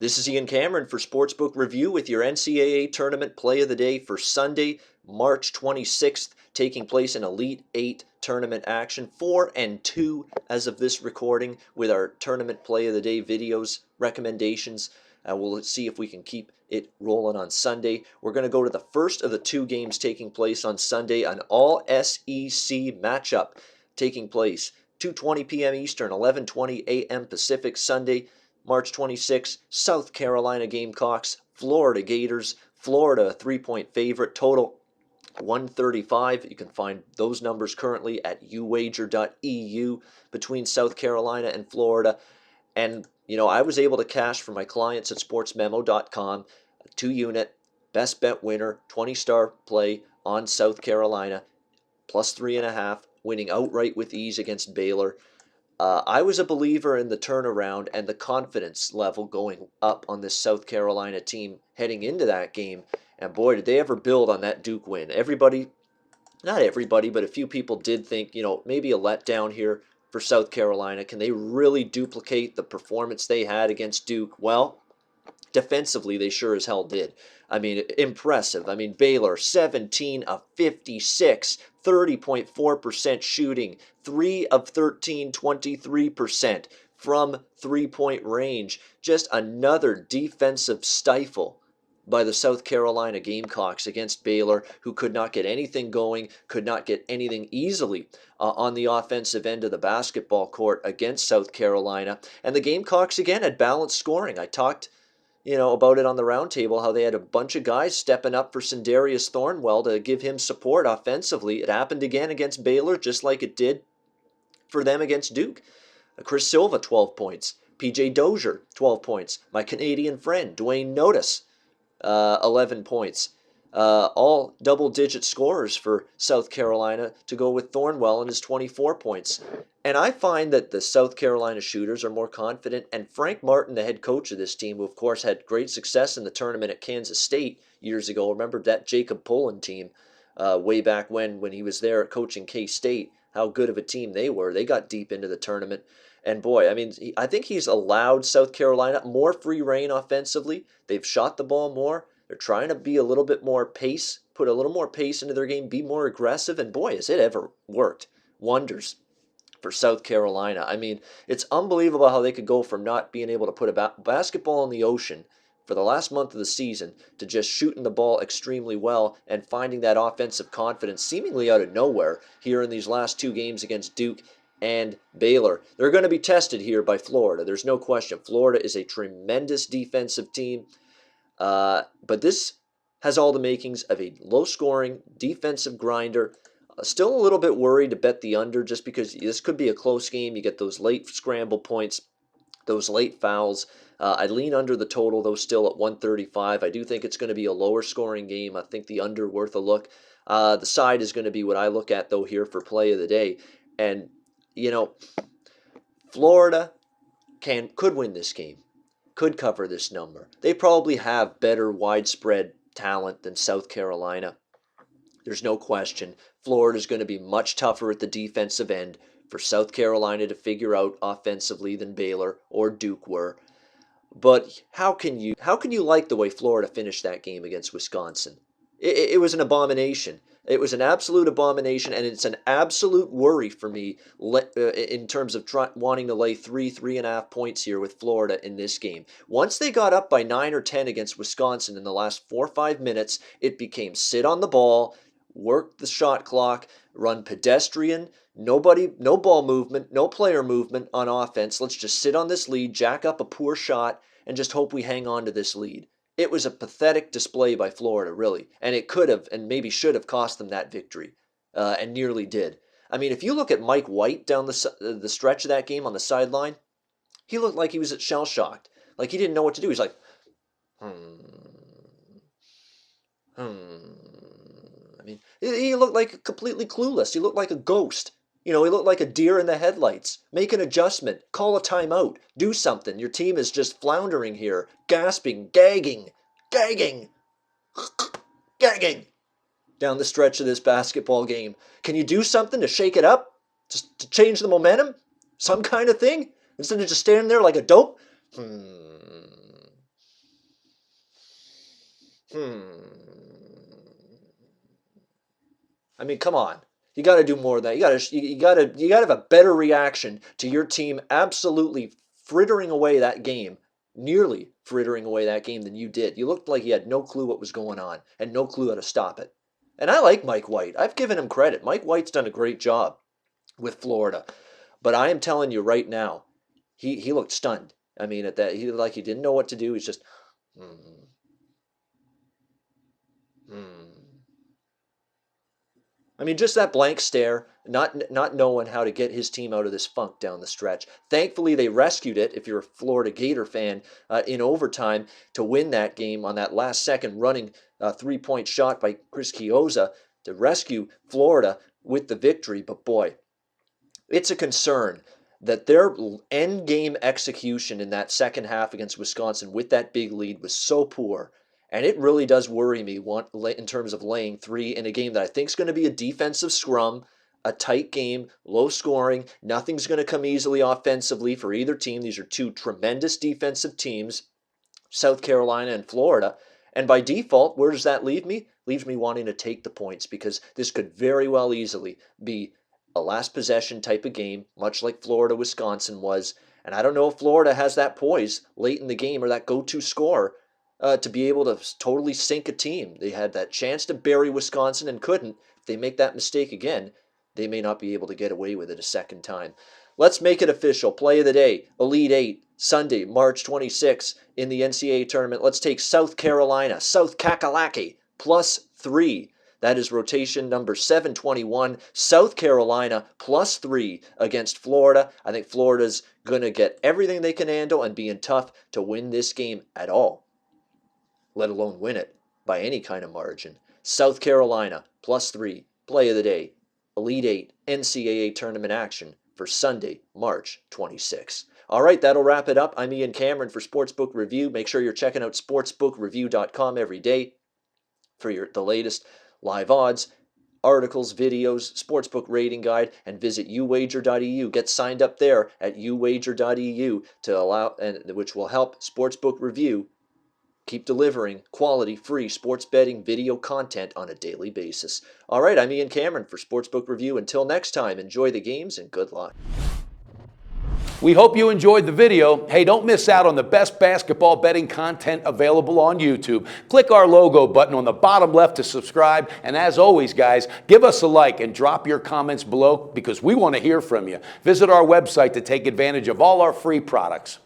This is Ian Cameron for Sportsbook Review with your NCAA Tournament Play of the Day for Sunday, March 26th, taking place in Elite 8 tournament action. 4 and 2 as of this recording with our Tournament Play of the Day videos, recommendations. We'll see if we can keep it rolling on Sunday. We're going to go to the first of the two games taking place on Sunday, an all-SEC matchup taking place 2:20 p.m. Eastern, 11:20 a.m. Pacific, Sunday, March 26, South Carolina Gamecocks, Florida Gators. Florida, a 3-point favorite, total 135. You can find those numbers currently at uwager.eu between South Carolina and Florida. And, I was able to cash for my clients at sportsmemo.com a 2-unit best bet winner, 20-star play on South Carolina, plus 3.5, winning outright with ease against Baylor. I was a believer in the turnaround and the confidence level going up on this South Carolina team heading into that game. And boy, did they ever build on that Duke win. Everybody, not everybody, but a few people did think, maybe a letdown here for South Carolina. Can they really duplicate the performance they had against Duke? Well, defensively, they sure as hell did. I mean, impressive. I mean, Baylor, 17 of 56, 30.4% shooting, 3 of 13, 23% from three-point range. Just another defensive stifle by the South Carolina Gamecocks against Baylor, who could not get anything going, could not get anything easily on the offensive end of the basketball court against South Carolina. And the Gamecocks, again, had balanced scoring. I talked about it on the roundtable, how they had a bunch of guys stepping up for Sindarius Thornwell to give him support offensively. It happened again against Baylor, just like it did for them against Duke. Chris Silva, 12 points. PJ Dozier, 12 points. My Canadian friend, Dwayne Notice, 11 points. All double-digit scorers for South Carolina to go with Thornwell and his 24 points. And I find that the South Carolina shooters are more confident, and Frank Martin, the head coach of this team, who of course had great success in the tournament at Kansas State years ago. Remember that Jacob Pullen team way back when he was there coaching K-State, how good of a team they were. They got deep into the tournament. And boy, I mean, I think he's allowed South Carolina more free reign offensively. They've shot the ball more. They're trying to be a little bit more pace, put a little more pace into their game, be more aggressive, and boy, has it ever worked. Wonders for South Carolina. I mean, it's unbelievable how they could go from not being able to put a basketball in the ocean for the last month of the season to just shooting the ball extremely well and finding that offensive confidence seemingly out of nowhere here in these last two games against Duke and Baylor. They're going to be tested here by Florida. There's no question. Florida is a tremendous defensive team. But this has all the makings of a low-scoring defensive grinder. Still a little bit worried to bet the under just because this could be a close game. You get those late scramble points, those late fouls. I'd lean under the total, though, still at 135. I do think it's going to be a lower-scoring game. I think the under worth a look. The side is going to be what I look at, though, here for play of the day. And, Florida could win this game. Could cover this number. They probably have better widespread talent than South Carolina. There's no question. Florida's going to be much tougher at the defensive end for South Carolina to figure out offensively than Baylor or Duke were. But how can you like the way Florida finished that game against Wisconsin? It was an abomination. It was an absolute abomination, and it's an absolute worry for me in terms of wanting to lay 3.5 points here with Florida in this game. Once they got up by 9 or 10 against Wisconsin in the last 4 or 5 minutes, it became sit on the ball, work the shot clock, run pedestrian, no ball movement, no player movement on offense. Let's just sit on this lead, jack up a poor shot, and just hope we hang on to this lead. It was a pathetic display by Florida, really, and it could have and maybe should have cost them that victory, and nearly did. I mean, if you look at Mike White down the stretch of that game on the sideline, he looked like he was shell-shocked, like he didn't know what to do. He's like, I mean, he looked like completely clueless. He looked like a ghost. He looked like a deer in the headlights. Make an adjustment. Call a timeout. Do something. Your team is just floundering here. Gasping. Gagging. Down the stretch of this basketball game. Can you do something to shake it up? Just to change the momentum? Some kind of thing? Instead of just standing there like a dope? I mean, come on. You got to do more than that. You got to have a better reaction to your team absolutely frittering away that game, nearly frittering away that game than you did. You looked like you had no clue what was going on and no clue how to stop it. And I like Mike White. I've given him credit. Mike White's done a great job with Florida. But I am telling you right now, he looked stunned. I mean, at that, he looked like he didn't know what to do. He's just, hmm, hmm. I mean, just that blank stare, not knowing how to get his team out of this funk down the stretch. Thankfully, they rescued it. If you're a Florida Gator fan, in overtime to win that game on that last second running 3-point shot by Chris Chiozza to rescue Florida with the victory. But boy, it's a concern that their end game execution in that second half against Wisconsin with that big lead was so poor. And it really does worry me in terms of laying 3 in a game that I think is going to be a defensive scrum, a tight game, low scoring. Nothing's going to come easily offensively for either team. These are two tremendous defensive teams, South Carolina and Florida. And by default, where does that leave me? Leaves me wanting to take the points because this could very well easily be a last possession type of game, much like Florida-Wisconsin was. And I don't know if Florida has that poise late in the game or that go-to score to be able to totally sink a team. They had that chance to bury Wisconsin and couldn't. If they make that mistake again, they may not be able to get away with it a second time. Let's make it official. Play of the day, Elite 8, Sunday, March 26th in the NCAA tournament. Let's take South Carolina, South Kakalaki, +3. That is rotation number 721. South Carolina +3 against Florida. I think Florida's going to get everything they can handle and being tough to win this game at all, let alone win it by any kind of margin. South Carolina +3. Play of the day, Elite 8 NCAA tournament action for Sunday, March 26th. All right, that'll wrap it up. I'm Ian Cameron for Sportsbook Review. Make sure you're checking out sportsbookreview.com every day for the latest live odds, articles, videos, sportsbook rating guide, and visit uwager.eu. Get signed up there at uwager.eu which will help Sportsbook Review keep delivering quality, free sports betting video content on a daily basis. All right, I'm Ian Cameron for Sportsbook Review. Until next time, enjoy the games and good luck. We hope you enjoyed the video. Hey, don't miss out on the best basketball betting content available on YouTube. Click our logo button on the bottom left to subscribe. And as always, guys, give us a like and drop your comments below because we want to hear from you. Visit our website to take advantage of all our free products.